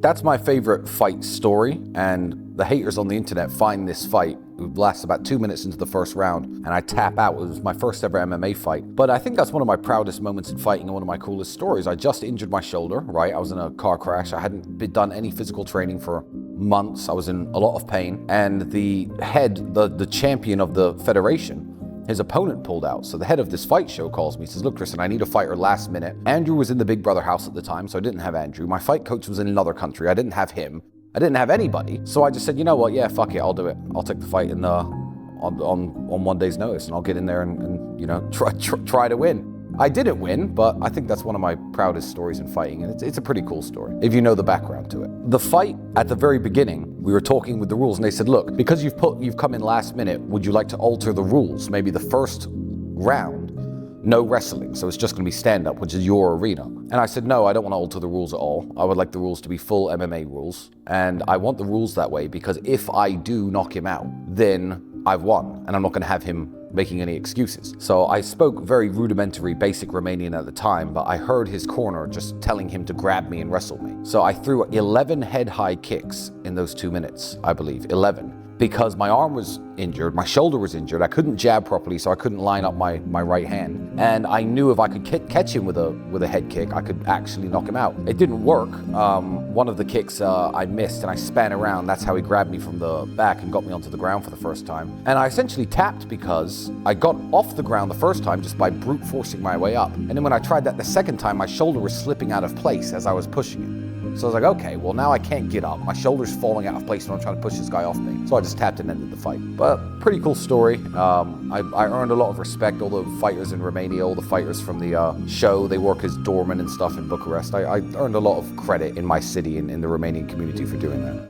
That's my favorite fight story, and the haters on the internet find this fight, who lasts about 2 minutes into the first round, and I tap out. It was my first ever MMA fight. But I think that's one of my proudest moments in fighting and one of my coolest stories. I just injured my shoulder, right? I was in a car crash. I hadn't done any physical training for months. I was in a lot of pain, and the head, the champion of the federation, his opponent pulled out. So the head of this fight show calls me, says, look, Tristan, I need a fighter last minute. Andrew was in the Big Brother house at the time, so I didn't have Andrew. My fight coach was in another country. I didn't have him. I didn't have anybody. So I just said, you know what? Yeah, fuck it. I'll do it. I'll take the fight on 1 day's notice, and I'll get in there and you know, try to win. I didn't win, but I think that's one of my proudest stories in fighting, and it's a pretty cool story, if you know the background to it. The fight, at the very beginning, we were talking with the rules, and they said, look, because you've come in last minute, would you like to alter the rules? Maybe the first round, no wrestling, so it's just gonna be stand-up, which is your arena. And I said, no, I don't wanna alter the rules at all. I would like the rules to be full MMA rules, and I want the rules that way, because if I do knock him out, then I've won, and I'm not gonna have him making any excuses. So I spoke very rudimentary basic Romanian at the time, but I heard his corner just telling him to grab me and wrestle me. So I threw 11 head-high kicks in those 2 minutes, I believe, 11. Because my arm was injured, my shoulder was injured, I couldn't jab properly, so I couldn't line up my right hand. And I knew if I could catch him with a head kick, I could actually knock him out. It didn't work. One of the kicks I missed, and I span around. That's how he grabbed me from the back and got me onto the ground for the first time. And I essentially tapped because I got off the ground the first time just by brute forcing my way up. And then when I tried that the second time, my shoulder was slipping out of place as I was pushing it. So I was like, okay, well now I can't get up. My shoulder's falling out of place when I'm trying to push this guy off me. So I just tapped and ended the fight. But pretty cool story. I earned a lot of respect. All the fighters in Romania, all the fighters from the show, they work as doormen and stuff in Bucharest. I earned a lot of credit in my city and in the Romanian community for doing that.